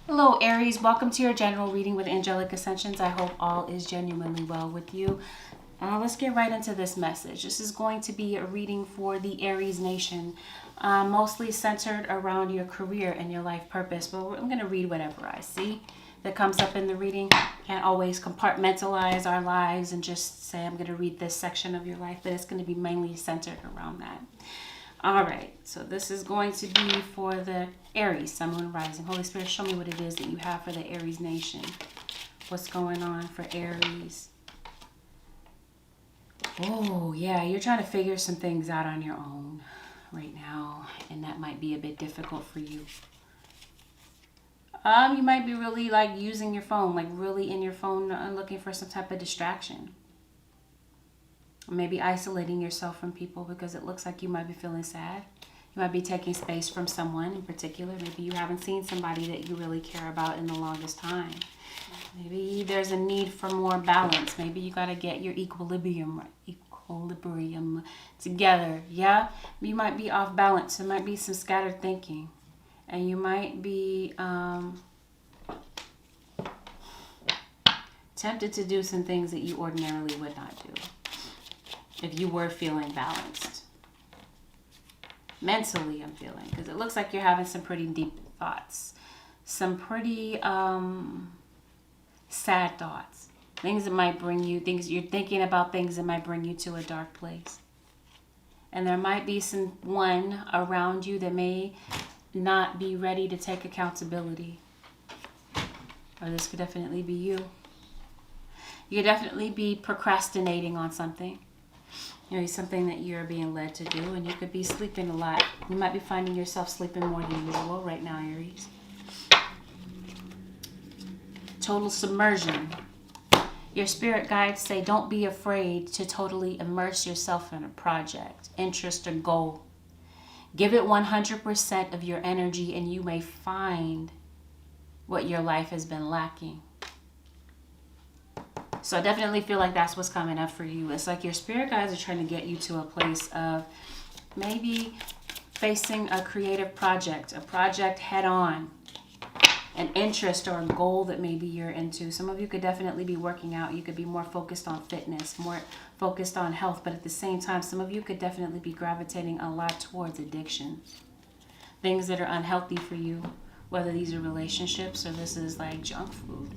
Hello, Aries. Welcome to your general reading with Angelic Ascensions. I hope all is genuinely well with you. Let's get right into this message. This is going to be a reading for the Aries nation, mostly centered around your career and your life purpose. But I'm going to read whatever I see that comes up in the reading. Can't always compartmentalize our lives and just say, I'm going to read this section of your life, but it's going to be mainly centered around that. All right, so this is going to be for the Aries, Sun, Moon, Rising. Holy Spirit, show me what it is that you have for the Aries nation. What's going on for Aries? Oh, yeah, you're trying to figure some things out on your own right now, and that might be a bit difficult for you. You might be really like using your phone, like really in your phone, looking for some type of distraction. Maybe isolating yourself from people because it looks like you might be feeling sad. You might be taking space from someone in particular. Maybe you haven't seen somebody that you really care about in the longest time. Maybe there's a need for more balance. Maybe you got to get your equilibrium together. Yeah, you might be off balance. There might be some scattered thinking, and you might be tempted to do some things that you ordinarily would not do if you were feeling balanced. Mentally, I'm feeling, because it looks like you're having some pretty deep thoughts, some pretty sad thoughts, things that might bring you, things you're thinking about, things that might bring you to a dark place. And there might be someone around you that may not be ready to take accountability. Or this could definitely be you. You could definitely be procrastinating on something. Something that you're being led to do, and you could be sleeping a lot. You might be finding yourself sleeping more than usual right now, Aries. Total submersion. Your spirit guides say don't be afraid to totally immerse yourself in a project, interest, or goal. Give it 100% of your energy, and you may find what your life has been lacking. So I definitely feel like that's what's coming up for you. It's like your spirit guides are trying to get you to a place of maybe facing a creative project, a project head on, an interest or a goal that maybe you're into. Some of you could definitely be working out. You could be more focused on fitness, more focused on health. But at the same time, some of you could definitely be gravitating a lot towards addictions. Things that are unhealthy for you, whether these are relationships or this is like junk food.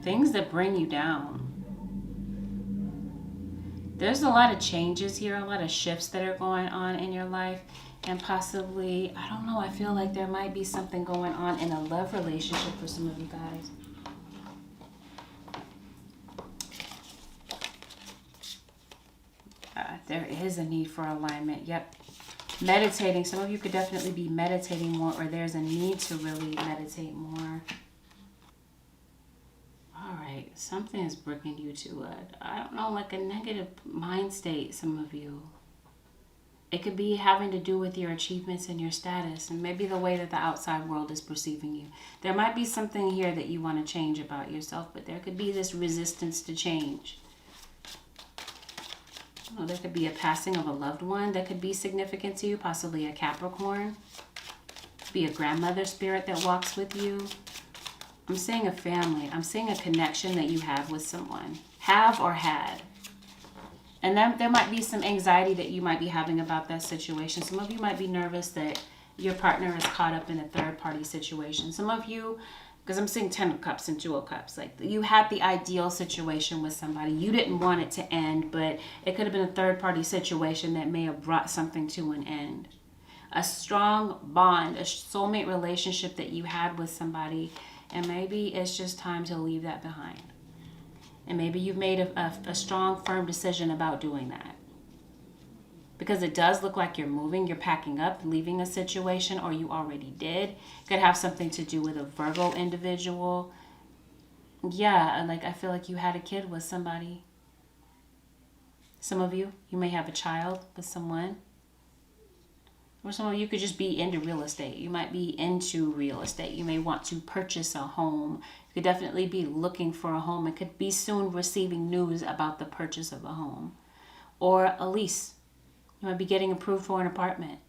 Things that bring you down. There's a lot of changes here, a lot of shifts that are going on in your life, and possibly, I don't know, I feel like there might be something going on in a love relationship for some of you guys. There is a need for alignment. Yep. Meditating. Some of you could definitely be meditating more, or there's a need to really meditate more. Alright, something is bringing you to I don't know, like a negative mind state, some of you. It could be having to do with your achievements and your status, and maybe the way that the outside world is perceiving you. There might be something here that you want to change about yourself, but there could be this resistance to change. There could be a passing of a loved one that could be significant to you, possibly a Capricorn. Could be a grandmother spirit that walks with you. I'm seeing a family. I'm seeing a connection that you have with someone. Have or had. And there might be some anxiety that you might be having about that situation. Some of you might be nervous that your partner is caught up in a third-party situation. Some of you, because I'm seeing 10 of Cups and 2 of Cups, like you had the ideal situation with somebody. You didn't want it to end, but it could have been a third-party situation that may have brought something to an end. A strong bond, a soulmate relationship that you had with somebody, and maybe it's just time to leave that behind. And maybe you've made a strong, firm decision about doing that. Because it does look like you're moving, you're packing up, leaving a situation, or you already did. It could have something to do with a Virgo individual. Yeah, like I feel like you had a kid with somebody. Some of you may have a child with someone. Or some of you could just be into real estate. You might be into real estate. You may want to purchase a home. You could definitely be looking for a home. It could be soon receiving news about the purchase of a home. Or a lease. You might be getting approved for an apartment.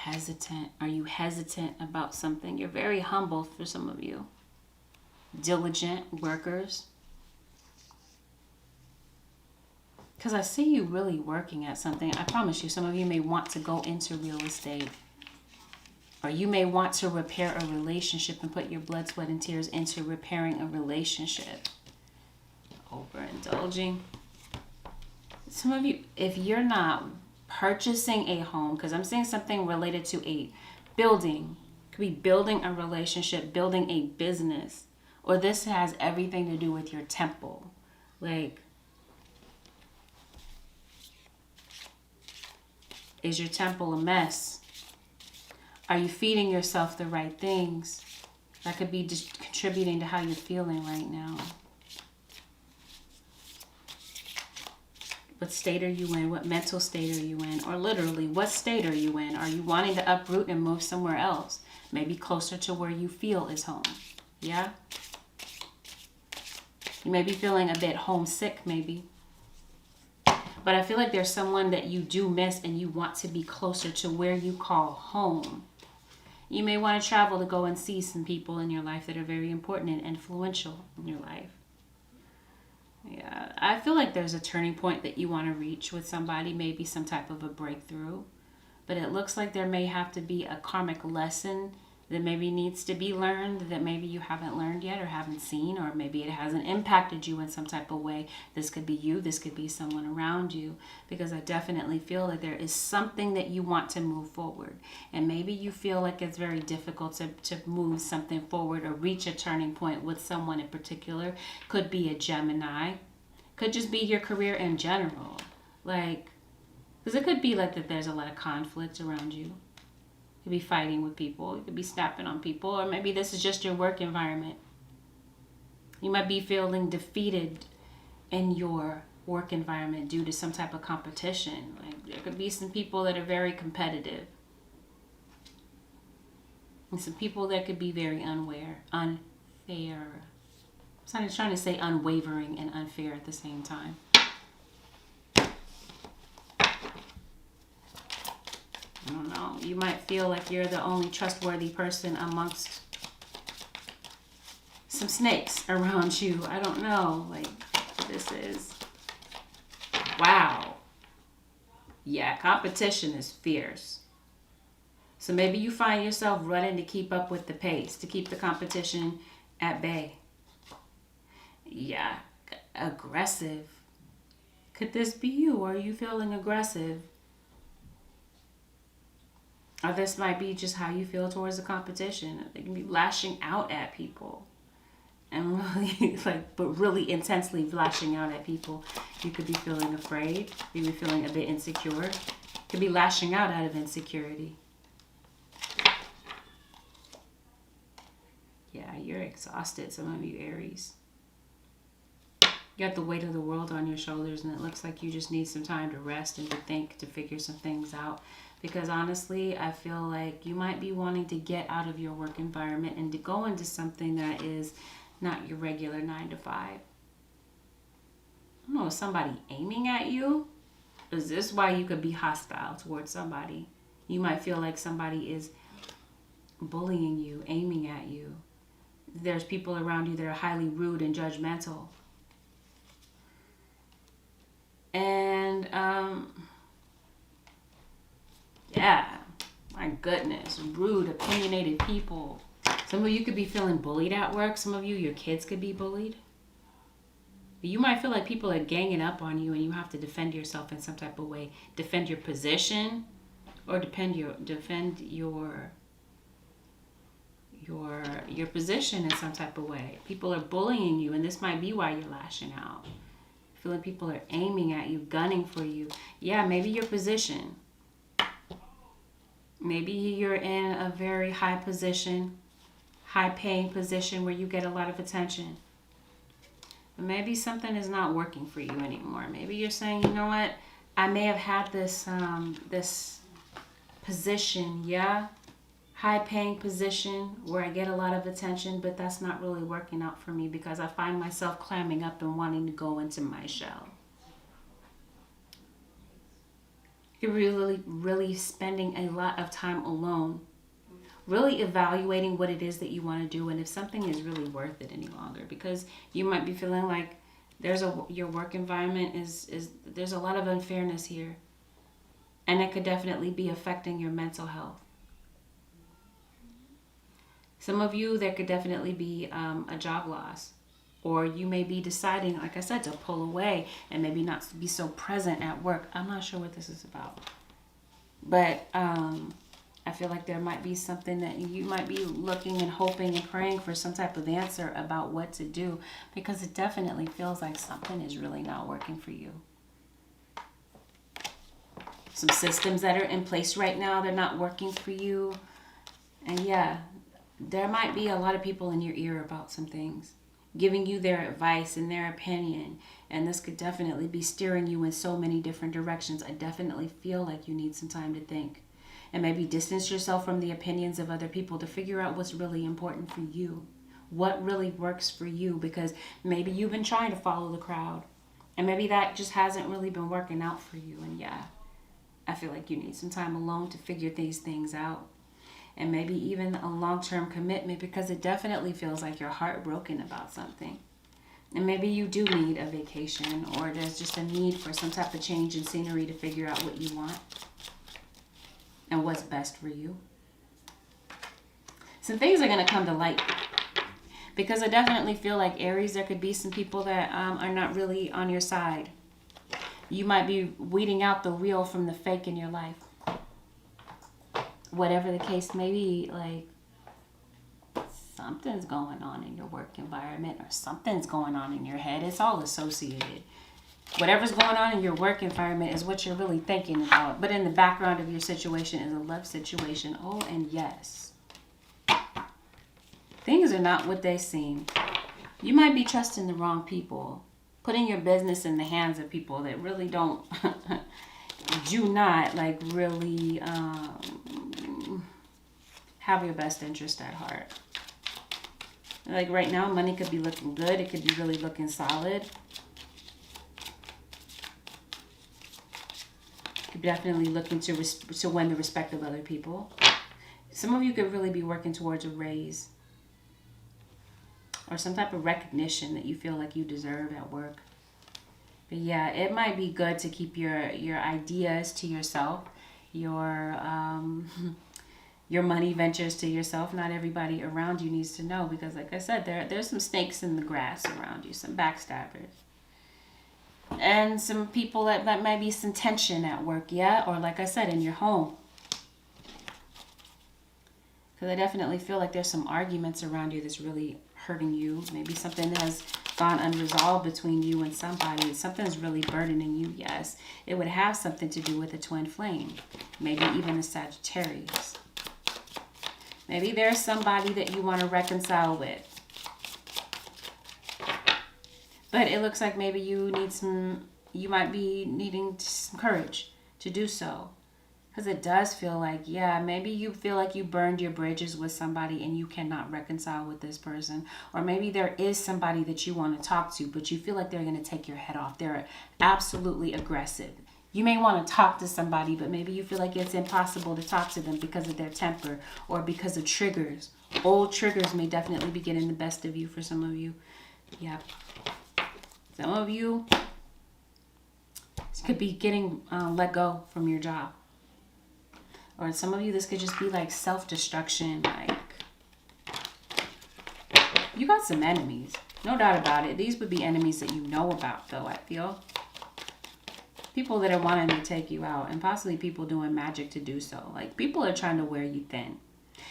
hesitant? Are you hesitant about something? You're very humble for some of you. Diligent workers. Because I see you really working at something. I promise you, some of you may want to go into real estate. Or you may want to repair a relationship and put your blood, sweat, and tears into repairing a relationship. Overindulging. Some of you, if you're not purchasing a home, because I'm saying something related to a building, could be building a relationship, building a business, or this has everything to do with your temple. Like, is your temple a mess? Are you feeding yourself the right things? That could be just contributing to how you're feeling right now. What state are you in? What mental state are you in? Or literally, what state are you in? Are you wanting to uproot and move somewhere else? Maybe closer to where you feel is home. Yeah? You may be feeling a bit homesick, maybe. But I feel like there's someone that you do miss and you want to be closer to where you call home. You may want to travel to go and see some people in your life that are very important and influential in your life. Yeah, I feel like there's a turning point that you want to reach with somebody, maybe some type of a breakthrough. But it looks like there may have to be a karmic lesson that maybe needs to be learned, that maybe you haven't learned yet or haven't seen, or maybe it hasn't impacted you in some type of way. This could be you, this could be someone around you, because I definitely feel that there is something that you want to move forward. And maybe you feel like it's very difficult to move something forward or reach a turning point with someone in particular. Could be a Gemini, could just be your career in general. Like, because it could be like that there's a lot of conflict around you. You could be fighting with people. You could be snapping on people. Or maybe this is just your work environment. You might be feeling defeated in your work environment due to some type of competition. Like, there could be some people that are very competitive. And some people that could be very unfair. I'm trying to say unwavering and unfair at the same time. I don't know. You might feel like you're the only trustworthy person amongst some snakes around you. I don't know. Like, this is... Wow. Yeah, competition is fierce. So maybe you find yourself running to keep up with the pace, to keep the competition at bay. Yeah, aggressive. Could this be you? Are you feeling aggressive? Or this might be just how you feel towards the competition. They can be lashing out at people. And really, but really intensely lashing out at people. You could be feeling afraid. You could be feeling a bit insecure. You could be lashing out of insecurity. Yeah, you're exhausted, some of you Aries. You got the weight of the world on your shoulders, and it looks like you just need some time to rest and to think, to figure some things out. Because honestly, I feel like you might be wanting to get out of your work environment and to go into something that is not your regular 9 to 5. I don't know, is somebody aiming at you? Is this why you could be hostile towards somebody? You might feel like somebody is bullying you, aiming at you. There's people around you that are highly rude and judgmental. And, yeah, my goodness, rude, opinionated people. Some of you could be feeling bullied at work. Some of you, your kids could be bullied. You might feel like people are ganging up on you and you have to defend yourself in some type of way. Defend your position or defend your position in some type of way. People are bullying you, and this might be why you're lashing out. Feeling people are aiming at you, gunning for you. Yeah, maybe your position. Maybe you're in a very high position, high paying position where you get a lot of attention. But maybe something is not working for you anymore. Maybe you're saying, you know what? I may have had this position, yeah? High paying position where I get a lot of attention, but that's not really working out for me because I find myself clamming up and wanting to go into my shell. You're really spending a lot of time alone, really evaluating what it is that you want to do and if something is really worth it any longer, because you might be feeling like your work environment is there's a lot of unfairness here, and it could definitely be affecting your mental health. Some of you, there could definitely be a job loss, or you may be deciding, like I said, to pull away and maybe not be so present at work. I'm not sure what this is about, but I feel like there might be something that you might be looking and hoping and praying for some type of answer about what to do, because it definitely feels like something is really not working for you. Some systems that are in place right now, they're not working for you. And yeah, there might be a lot of people in your ear about some things, giving you their advice and their opinion. And this could definitely be steering you in so many different directions. I definitely feel like you need some time to think. And maybe distance yourself from the opinions of other people to figure out what's really important for you. What really works for you, because maybe you've been trying to follow the crowd. And maybe that just hasn't really been working out for you. And yeah, I feel like you need some time alone to figure these things out. And maybe even a long-term commitment, because it definitely feels like you're heartbroken about something. And maybe you do need a vacation, or there's just a need for some type of change in scenery to figure out what you want and what's best for you. Some things are going to come to light, because I definitely feel like, Aries, there could be some people that are not really on your side. You might be weeding out the real from the fake in your life. Whatever the case may be, like, something's going on in your work environment, or something's going on in your head. It's all associated. Whatever's going on in your work environment is what you're really thinking about. But in the background of your situation is a love situation. Oh, and yes, things are not what they seem. You might be trusting the wrong people, putting your business in the hands of people that really don't, do not, like, really have your best interest at heart. Like right now, money could be looking good. It could be really looking solid. Could definitely looking to win the respect of other people. Some of you could really be working towards a raise, or some type of recognition that you feel like you deserve at work. But yeah, it might be good to keep your ideas to yourself, your money ventures to yourself. Not everybody around you needs to know, because like I said, there's some snakes in the grass around you, some backstabbers. And some people that might be some tension at work, yeah? Or like I said, in your home. Because I definitely feel like there's some arguments around you that's really hurting you. Maybe something has gone unresolved between you and somebody. Something's really burdening you, yes. It would have something to do with a twin flame. Maybe even a Sagittarius. Maybe there's somebody that you want to reconcile with. But it looks like maybe you might be needing some courage to do so. Because it does feel like, yeah, maybe you feel like you burned your bridges with somebody and you cannot reconcile with this person. Or maybe there is somebody that you want to talk to, but you feel like they're going to take your head off. They're absolutely aggressive. You may want to talk to somebody, but maybe you feel like it's impossible to talk to them because of their temper or because of triggers. Old triggers may definitely be getting the best of you for some of you. Yeah. Some of you could be getting let go from your job. Or some of you, this could just be like self-destruction. Like, you got some enemies. No doubt about it. These would be enemies that you know about, though, I feel. People that are wanting to take you out, and possibly people doing magic to do so. Like, people are trying to wear you thin.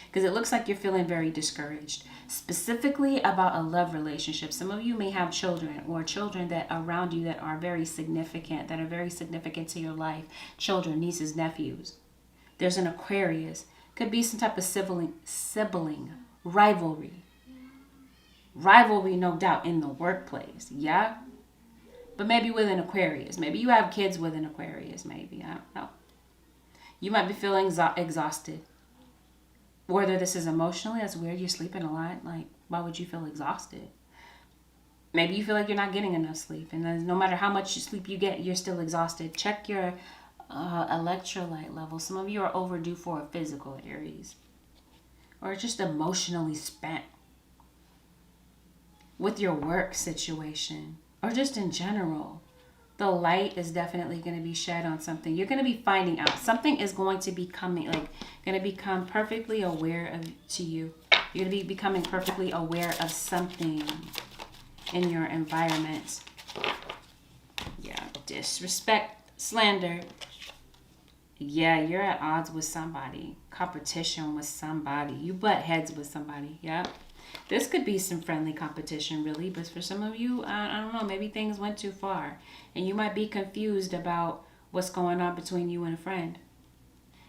Because it looks like you're feeling very discouraged. Specifically about a love relationship. Some of you may have children, or children that are around you that are very significant, to your life. Children, nieces, nephews. There's an Aquarius. Could be some type of sibling rivalry. Rivalry, no doubt, in the workplace. Yeah? But maybe with an Aquarius. Maybe you have kids with an Aquarius. Maybe. I don't know. You might be feeling exhausted. Whether this is emotionally, that's weird. You're sleeping a lot. Like, why would you feel exhausted? Maybe you feel like you're not getting enough sleep. And then no matter how much sleep you get, you're still exhausted. Check your electrolyte level. Some of you are overdue for a physical, Aries. Or just emotionally spent with your work situation. Or just in general. The light is definitely going to be shed on something. You're going to be finding out. Something is going to be coming, like, going to become perfectly aware of to you. You're going to be becoming perfectly aware of something in your environment. Yeah, disrespect, slander. Yeah, you're at odds with somebody. Competition with somebody. You butt heads with somebody. Yeah. This could be some friendly competition, really. But for some of you, I don't know. Maybe things went too far. And you might be confused about what's going on between you and a friend.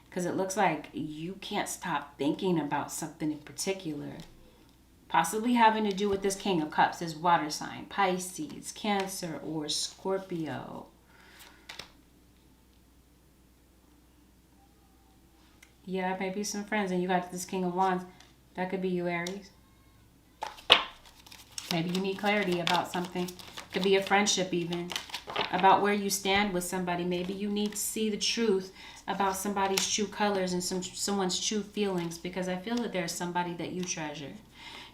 Because it looks like you can't stop thinking about something in particular. Possibly having to do with this King of Cups, this water sign. Pisces, Cancer, or Scorpio. Yeah, maybe some friends. And you got this King of Wands. That could be you, Aries. Maybe you need clarity about something. Could be a friendship even. About where you stand with somebody. Maybe you need to see the truth about somebody's true colors and someone's true feelings. Because I feel that there's somebody that you treasure.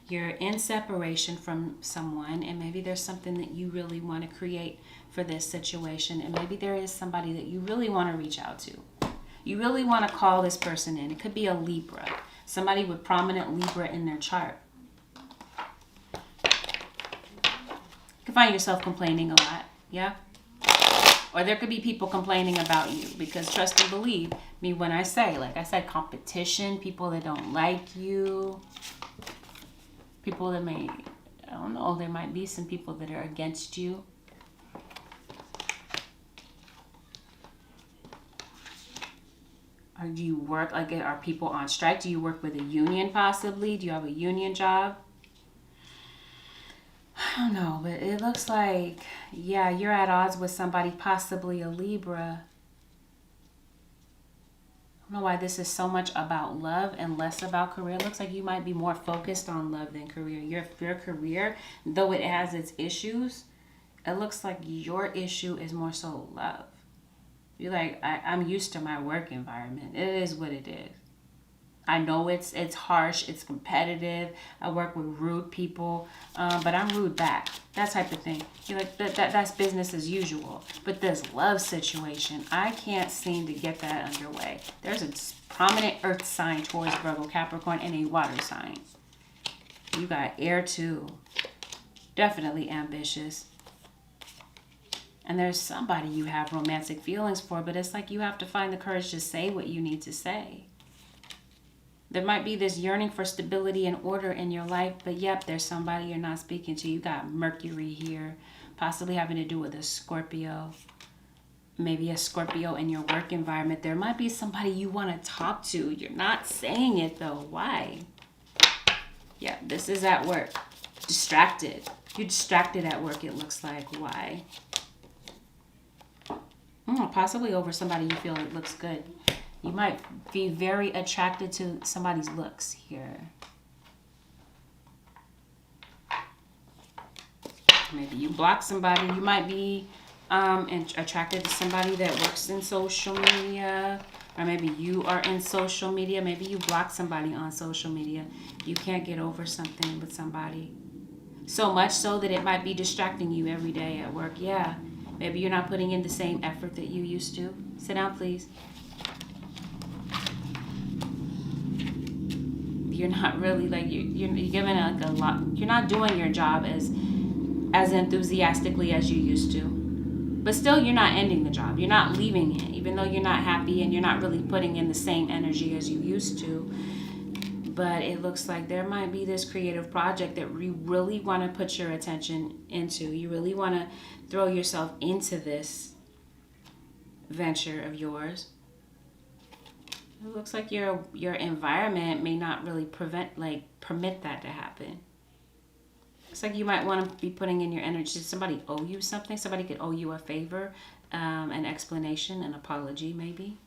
You're in separation from someone. And maybe there's something that you really want to create for this situation. And maybe there is somebody that you really want to reach out to. You really want to call this person in. It could be a Libra. Somebody with prominent Libra in their chart. You can find yourself complaining a lot. Yeah? Or there could be people complaining about you. Because trust and believe me when I say, like I said, competition. People that don't like you. People that may, I don't know, there might be some people that are against you. Or do you work, like, are people on strike? Do you work with a union possibly? Do you have a union job? I don't know, but it looks like, yeah, you're at odds with somebody, possibly a Libra. I don't know why this is so much about love and less about career. It looks like you might be more focused on love than career. Your career, though it has its issues, it looks like your issue is more so love. You're like, I'm used to my work environment. It is what it is. I know it's harsh, it's competitive. I work with rude people, but I'm rude back. That type of thing. You're like, that's business as usual. But this love situation, I can't seem to get that underway. There's a prominent earth sign towards Virgo, Capricorn, and a water sign. You got air too. Definitely ambitious. And there's somebody you have romantic feelings for, but it's like you have to find the courage to say what you need to say. There might be this yearning for stability and order in your life, but yep, there's somebody you're not speaking to. You got Mercury here, possibly having to do with a Scorpio. Maybe a Scorpio in your work environment. There might be somebody you want to talk to. You're not saying it though. Why? Yeah, this is at work. Distracted. You're distracted at work, it looks like. Why? Possibly over somebody you feel it looks good. You might be very attracted to somebody's looks here. Maybe you block somebody. You might be attracted to somebody that works in social media. Or maybe you are in social media. Maybe you block somebody on social media. You can't get over something with somebody. So much so that it might be distracting you every day at work. Yeah. Maybe you're not putting in the same effort that you used to. Sit down, please. You're not really, like, you're giving like a lot. You're not doing your job as enthusiastically as you used to. But still, you're not ending the job. You're not leaving it, even though you're not happy and you're not really putting in the same energy as you used to. But it looks like there might be this creative project that you really want to put your attention into. You really want to throw yourself into this venture of yours. It looks like your environment may not really permit that to happen. Looks like you might want to be putting in your energy. Does somebody owe you something? Somebody could owe you a favor, an explanation, an apology maybe.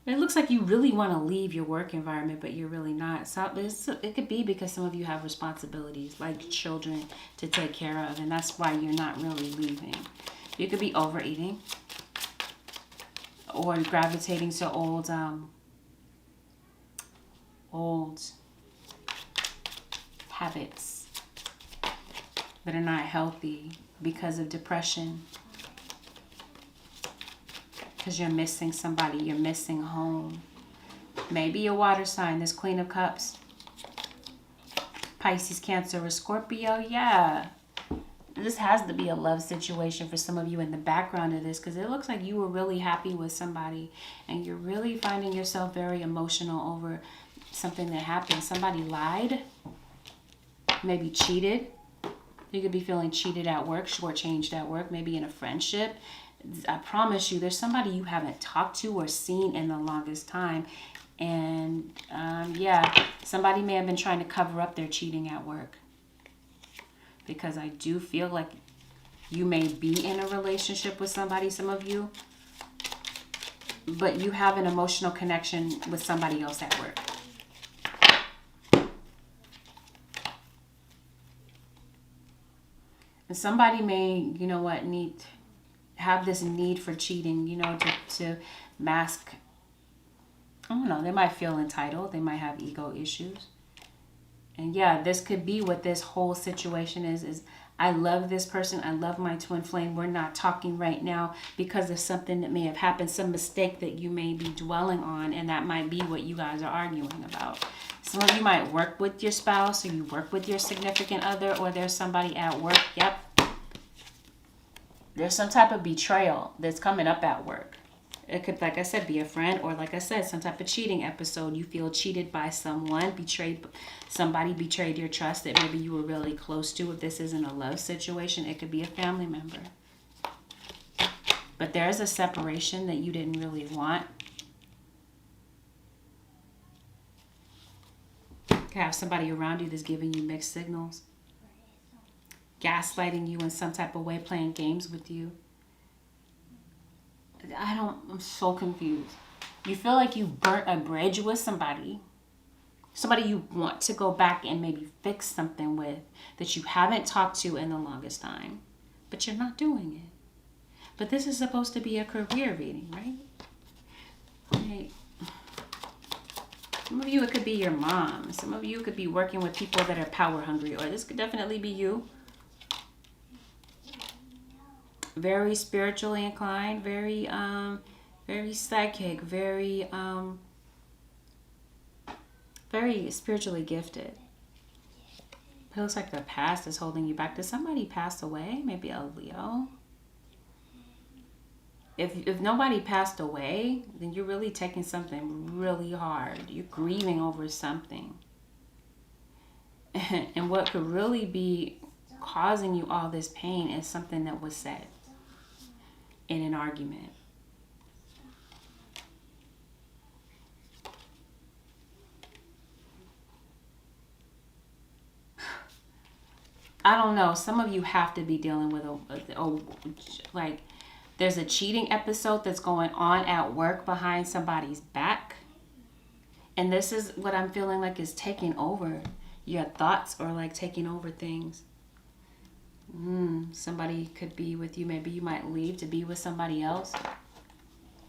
It looks like you really want to leave your work environment, but you're really not. So it could be because some of you have responsibilities, like children, to take care of, and that's why you're not really leaving. You could be overeating or gravitating to old habits that are not healthy because of depression. Because you're missing somebody, you're missing home. Maybe a water sign, this Queen of Cups. Pisces, Cancer, or Scorpio, yeah. This has to be a love situation for some of you in the background of this, because it looks like you were really happy with somebody and you're really finding yourself very emotional over something that happened. Somebody lied, maybe cheated. You could be feeling cheated at work, shortchanged at work, maybe in a friendship. I promise you, there's somebody you haven't talked to or seen in the longest time. And yeah, somebody may have been trying to cover up their cheating at work. Because I do feel like you may be in a relationship with somebody, some of you, but you have an emotional connection with somebody else at work. And somebody may, you know what, have this need for cheating, you know, to mask. I don't know, they might feel entitled. They might have ego issues. And yeah, this could be what this whole situation is I love this person. I love my twin flame. We're not talking right now because of something that may have happened, some mistake that you may be dwelling on, and that might be what you guys are arguing about. Some of you might work with your spouse, or you work with your significant other, or there's somebody at work. Yep. There's some type of betrayal that's coming up at work. It could, like I said, be a friend, or like I said, some type of cheating episode. You feel cheated by someone, somebody betrayed your trust that maybe you were really close to. If this isn't a love situation, it could be a family member. But there's a separation that you didn't really want. You could have somebody around you that's giving you mixed signals, gaslighting you in some type of way, playing games with you. I'm so confused. You feel like you burnt a bridge with somebody you want to go back and maybe fix something with, that you haven't talked to in the longest time, but you're not doing it. But this is supposed to be a career reading, right? Some of you, it could be your mom. Some of you could be working with people that are power hungry, or this could definitely be you. Very spiritually inclined, very psychic, very spiritually gifted. It looks like the past is holding you back. Did somebody pass away? Maybe a Leo. If nobody passed away, then you're really taking something really hard. You're grieving over something. And what could really be causing you all this pain is something that was said in an argument. I don't know. Some of you have to be dealing with like there's a cheating episode that's going on at work behind somebody's back. And this is what I'm feeling like is taking over. Your thoughts are like taking over things. Somebody could be with you. Maybe you might leave to be with somebody else.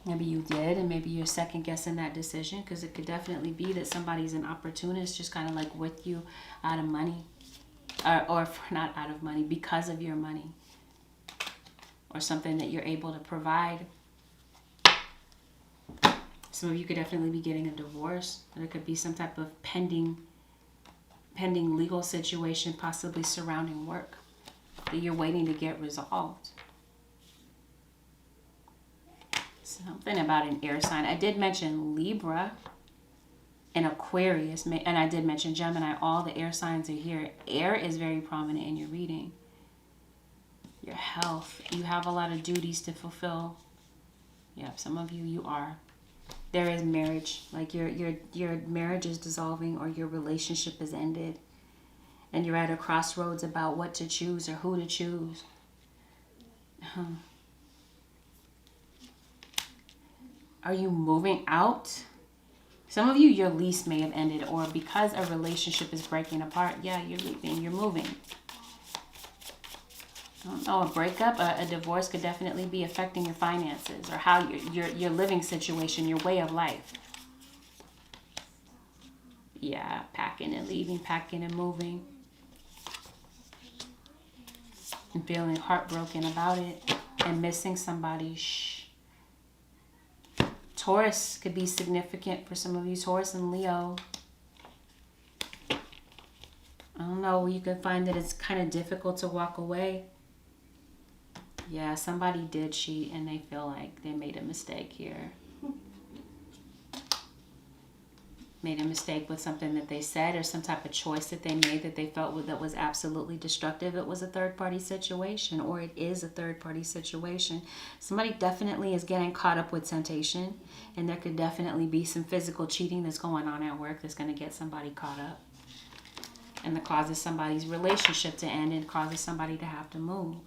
Maybe you did, and maybe you're second guessing that decision, because it could definitely be that somebody's an opportunist, just kind of like with you out of money, or not out of money, because of your money, or something that you're able to provide. Some of you could definitely be getting a divorce. There could be some type of pending legal situation, possibly surrounding work, that you're waiting to get resolved. Something about an air sign. I did mention Libra and Aquarius, and I did mention Gemini. All the air signs are here. Air is very prominent in your reading. Your health. You have a lot of duties to fulfill. Yep, some of you are. There is marriage. Like your marriage is dissolving, or your relationship has ended. And you're at a crossroads about what to choose or who to choose. Are you moving out? Some of you, your lease may have ended, or because a relationship is breaking apart, yeah, you're leaving, you're moving. I don't know, a breakup, a divorce could definitely be affecting your finances or how your living situation, your way of life. Yeah, packing and leaving, packing and moving. And feeling heartbroken about it and missing somebody. Shh. Taurus could be significant for some of you, Taurus and Leo. I don't know, you can find that it's kind of difficult to walk away. Yeah, somebody did cheat and they feel like they made a mistake here. Made a mistake with something that they said or some type of choice that they made that they felt that was absolutely destructive. It was a third-party situation, or it is a third-party situation. Somebody definitely is getting caught up with temptation, and there could definitely be some physical cheating that's going on at work that's going to get somebody caught up. And that causes somebody's relationship to end and causes somebody to have to move.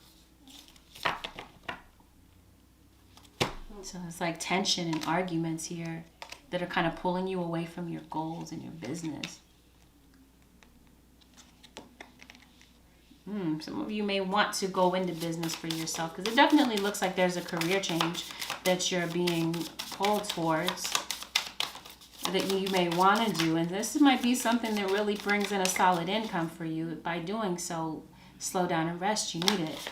So it's like tension and arguments here that are kind of pulling you away from your goals and your business. Some of you may want to go into business for yourself because it definitely looks like there's a career change that you're being pulled towards, that you may want to do. And this might be something that really brings in a solid income for you. By doing so, slow down and rest. You need it.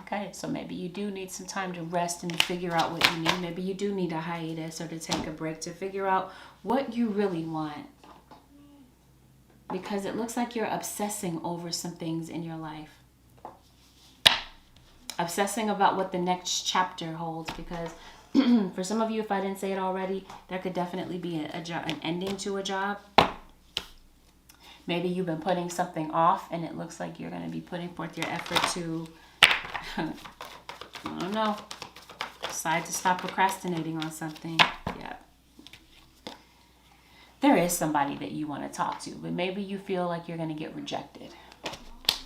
Okay, so maybe you do need some time to rest and figure out what you need. Maybe you do need a hiatus or to take a break to figure out what you really want. Because it looks like you're obsessing over some things in your life. Obsessing about what the next chapter holds. Because for some of you, if I didn't say it already, there could definitely be an ending to a job. Maybe you've been putting something off and it looks like you're going to be putting forth your effort to, I don't know, decide to stop procrastinating on something. Yeah. There is somebody that you want to talk to, but maybe you feel like you're going to get rejected.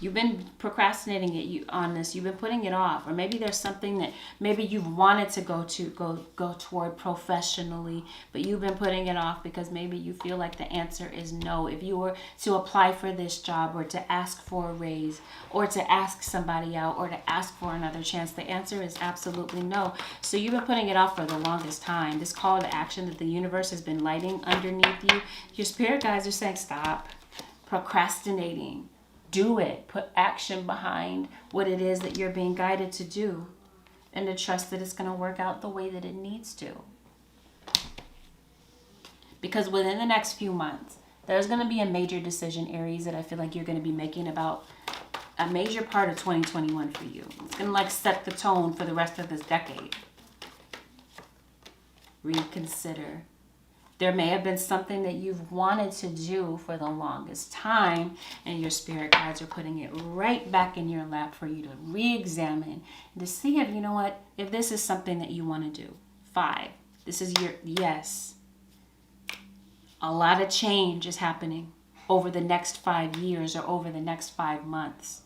You've been procrastinating on this. You've been putting it off. Or maybe there's something that maybe you've wanted to go toward professionally, but you've been putting it off because maybe you feel like the answer is no. If you were to apply for this job or to ask for a raise or to ask somebody out or to ask for another chance, the answer is absolutely no. So you've been putting it off for the longest time. This call to action that the universe has been lighting underneath you, your spirit guides are saying stop procrastinating. Do it. Put action behind what it is that you're being guided to do and to trust that it's going to work out the way that it needs to. Because within the next few months, there's going to be a major decision, Aries, that I feel like you're going to be making about a major part of 2021 for you. It's going to like set the tone for the rest of this decade. Reconsider. There may have been something that you've wanted to do for the longest time, and your spirit guides are putting it right back in your lap for you to re-examine and to see if, you know what, if this is something that you want to do. 5. This is your yes. A lot of change is happening over the next 5 years or over the next 5 months.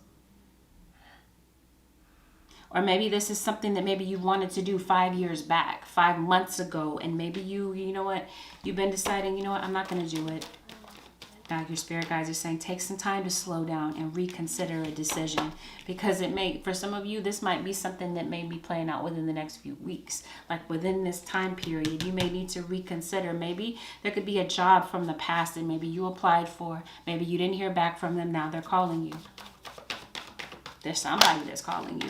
Or maybe this is something that maybe you wanted to do 5 years back, 5 months ago. And maybe you know what, you've been deciding, you know what, I'm not going to do it. Now your spirit guides are saying take some time to slow down and reconsider a decision. Because it may, for some of you, this might be something that may be playing out within the next few weeks. Like within this time period, you may need to reconsider. Maybe there could be a job from the past that maybe you applied for. Maybe you didn't hear back from them. Now they're calling you. There's somebody that's calling you.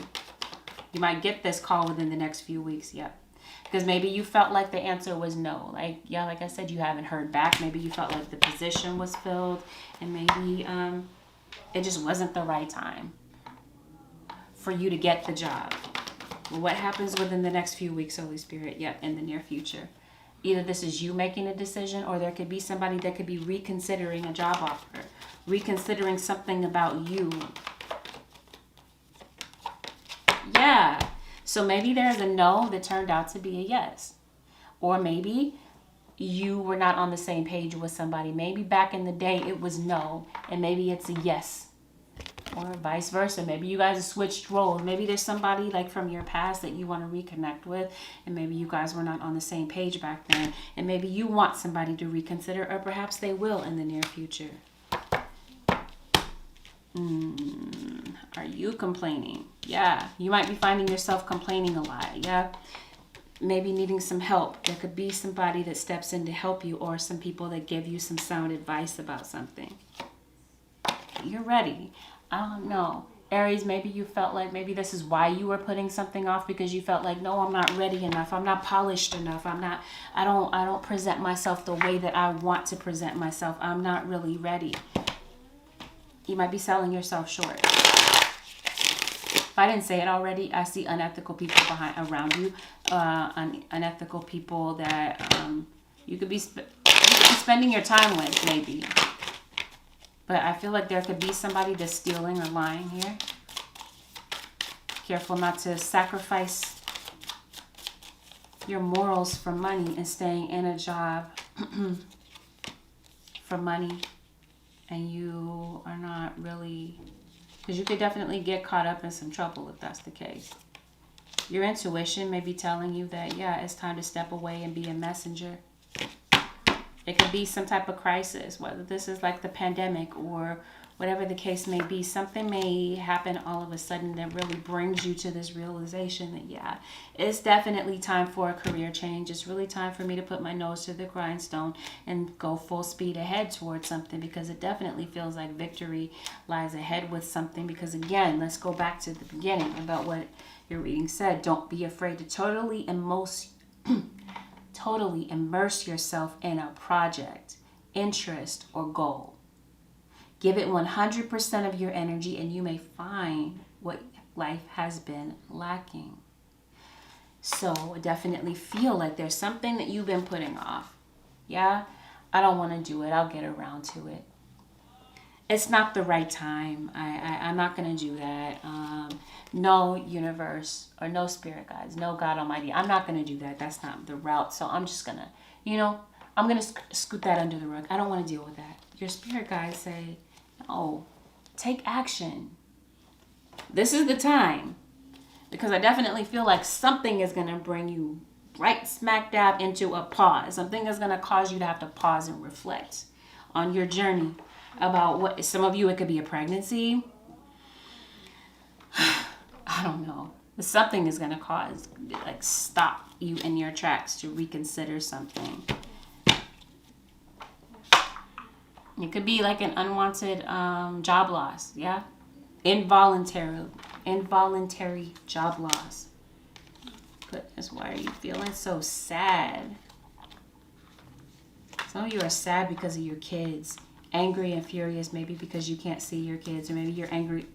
You might get this call within the next few weeks. Yep. Because maybe you felt like the answer was no. Like I said, you haven't heard back. Maybe you felt like the position was filled. And maybe it just wasn't the right time for you to get the job. Well, what happens within the next few weeks, Holy Spirit? Yep, in the near future. Either this is you making a decision, or there could be somebody that could be reconsidering a job offer. Reconsidering something about you. Yeah, so maybe there's a no that turned out to be a yes. Or maybe you were not on the same page with somebody. Maybe back in the day it was no, and maybe it's a yes. Or vice versa. Maybe you guys have switched roles. Maybe there's somebody like from your past that you want to reconnect with, and maybe you guys were not on the same page back then. And maybe you want somebody to reconsider, or perhaps they will in the near future. Are you complaining? Yeah. You might be finding yourself complaining a lot. Yeah. Maybe needing some help. There could be somebody that steps in to help you, or some people that give you some sound advice about something. You're ready. I don't know. Aries, maybe you felt like maybe this is why you were putting something off, because you felt like, no, I'm not ready enough. I'm not polished enough. I don't present myself the way that I want to present myself. I'm not really ready. You might be selling yourself short. If I didn't say it already, I see unethical people around you, unethical people that you could be spending your time with, maybe. But I feel like there could be somebody that's stealing or lying here. Careful not to sacrifice your morals for money and staying in a job for money, and you are not really, because you could definitely get caught up in some trouble if that's the case. Your intuition may be telling you that, yeah, it's time to step away and be a messenger. It could be some type of crisis, whether this is like the pandemic or whatever the case may be. Something may happen all of a sudden that really brings you to this realization that, yeah, it's definitely time for a career change. It's really time for me to put my nose to the grindstone and go full speed ahead towards something, because it definitely feels like victory lies ahead with something. Because again, let's go back to the beginning about what your reading said. Don't be afraid to totally immerse yourself in a project, interest, or goal. Give it 100% of your energy, and you may find what life has been lacking. So I definitely feel like there's something that you've been putting off. Yeah, I don't want to do it. I'll get around to it. It's not the right time. I'm not going to do that. No universe or no spirit guides, no God Almighty. I'm not going to do that. That's not the route. So I'm just going to, I'm going to scoot that under the rug. I don't want to deal with that. Your spirit guides say, no, take action. This is the time. Because I definitely feel like something is going to bring you right smack dab into a pause. Something is going to cause you to have to pause and reflect on your journey about what, some of you, it could be a pregnancy. I don't know. But something is going to cause, like, stop you in your tracks to reconsider something. It could be like an unwanted job loss, yeah? Involuntary job loss. Goodness, why are you feeling so sad? Some of you are sad because of your kids. Angry and furious, maybe because you can't see your kids, or maybe you're angry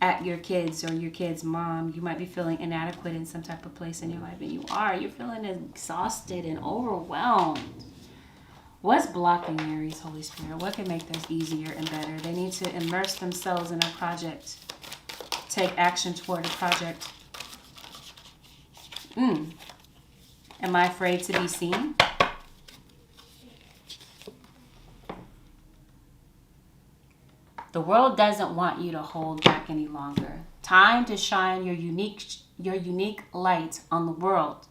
at your kids or your kids' mom. You might be feeling inadequate in some type of place in your life, and you're feeling exhausted and overwhelmed. What's blocking Aries, Holy Spirit? What can make this easier and better? They need to immerse themselves in a project. Take action toward a project. Am I afraid to be seen? The world doesn't want you to hold back any longer. Time to shine your unique light on the world.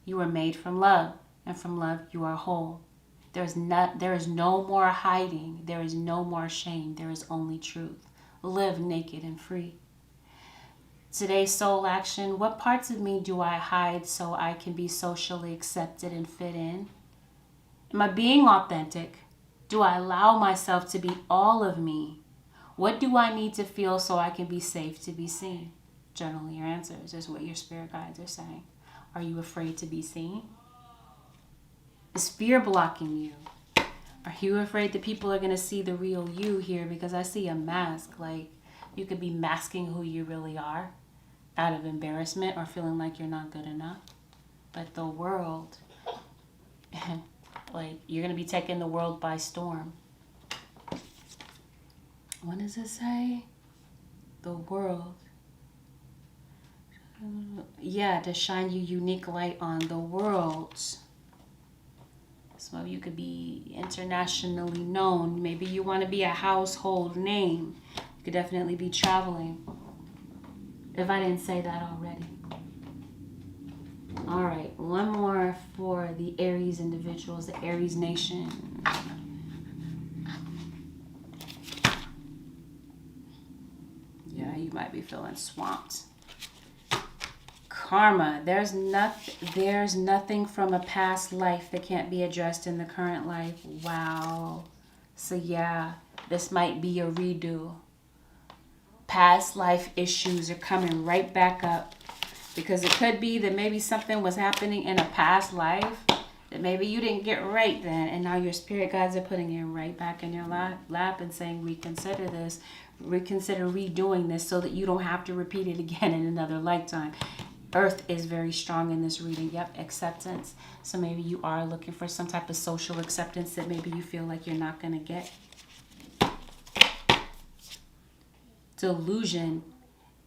You are made from love, and from love you are whole. There is no more hiding. There is no more shame. There is only truth. Live naked and free. Today's soul action. What parts of me do I hide so I can be socially accepted and fit in? Am I being authentic? Do I allow myself to be all of me? What do I need to feel so I can be safe to be seen? Journal your answers is what your spirit guides are saying. Are you afraid to be seen? Is fear blocking you? Are you afraid that people are going to see the real you here? Because I see a mask. Like, you could be masking who you really are out of embarrassment or feeling like you're not good enough. But the world, like, you're going to be taking the world by storm. What does it say? The world. Yeah, to shine your unique light on the world. Some of you could be internationally known. Maybe you want to be a household name. You could definitely be traveling. If I didn't say that already. All right, one more for the Aries individuals, the Aries nation. Yeah, you might be be feeling swamped. Karma. There's nothing from a past life that can't be addressed in the current life. Wow. So yeah, this might be a redo. Past life issues are coming right back up, because it could be that maybe something was happening in a past life that maybe you didn't get right then, and now your spirit guides are putting it right back in your lap and saying, reconsider this, reconsider redoing this so that you don't have to repeat it again in another lifetime. Earth is very strong in this reading. Yep, acceptance. So maybe you are looking for some type of social acceptance that maybe you feel like you're not going to get. Delusion.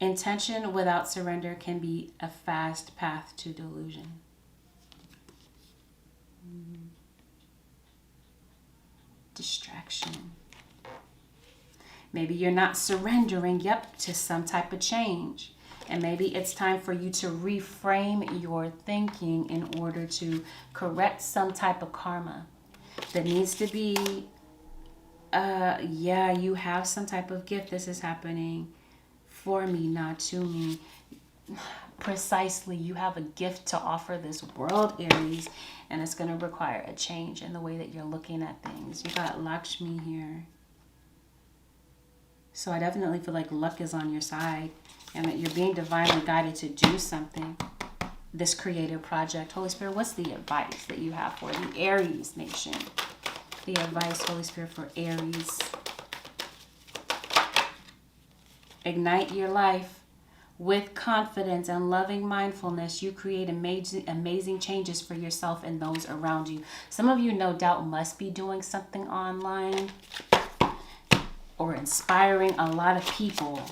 Intention without surrender can be a fast path to delusion. Distraction. Maybe you're not surrendering, to some type of change. And maybe it's time for you to reframe your thinking in order to correct some type of karma that needs to be, you have some type of gift. This is happening for me, not to me. Precisely, you have a gift to offer this world, Aries, and it's going to require a change in the way that you're looking at things. You got Lakshmi here. So I definitely feel like luck is on your side and that you're being divinely guided to do something. This creative project. Holy Spirit, what's the advice that you have for the Aries nation? The advice, Holy Spirit, for Aries. Ignite your life. With confidence and loving mindfulness, you create amazing changes for yourself and those around you. Some of you, no doubt, must be doing something online or inspiring a lot of people.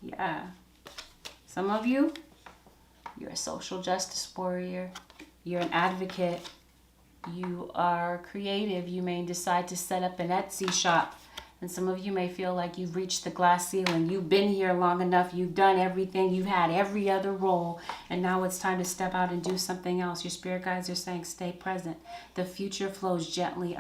Yeah. Some of you, you're a social justice warrior. You're an advocate. You are creative. You may decide to set up an Etsy shop. And some of you may feel like you've reached the glass ceiling. You've been here long enough. You've done everything. You've had every other role. And now it's time to step out and do something else. Your spirit guides are saying stay present. The future flows gently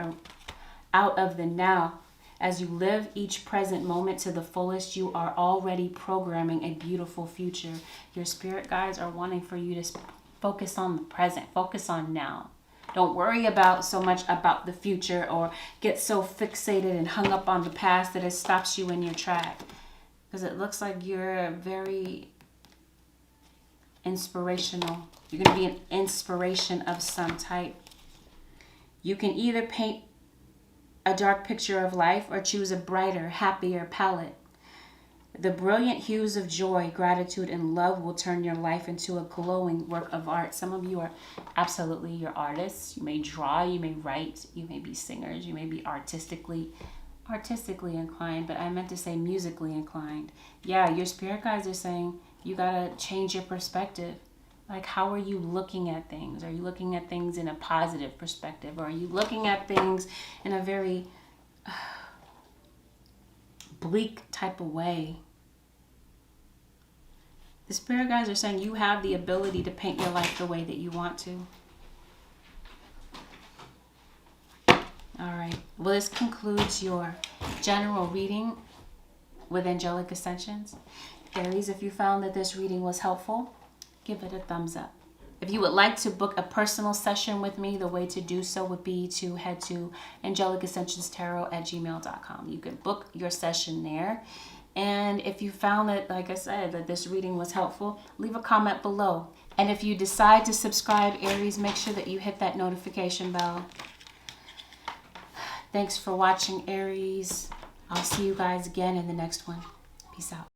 out of the now. As you live each present moment to the fullest, you are already programming a beautiful future. Your spirit guides are wanting for you to focus on the present. Focus on now. Don't worry about so much about the future or get so fixated and hung up on the past that it stops you in your track. Because it looks like you're very inspirational. You're going to be an inspiration of some type. You can either paint a dark picture of life or choose a brighter, happier palette. The brilliant hues of joy, gratitude, and love will turn your life into a glowing work of art. Some of you are absolutely your artists. You may draw, you may write, you may be singers, you may be artistically inclined, but I meant to say musically inclined. Yeah, your spirit guides are saying you gotta change your perspective. Like, how are you looking at things? Are you looking at things in a positive perspective? Or are you looking at things in a very bleak type of way? The spirit guides are saying you have the ability to paint your life the way that you want to. All right. Well, this concludes your general reading with Angelic Ascensions. Aries, if you found that this reading was helpful, give it a thumbs up. If you would like to book a personal session with me, the way to do so would be to head to angelicascensionstarot@gmail.com. You can book your session there. And if you found that, like I said, that this reading was helpful, leave a comment below. And if you decide to subscribe, Aries, make sure that you hit that notification bell. Thanks for watching, Aries. I'll see you guys again in the next one. Peace out.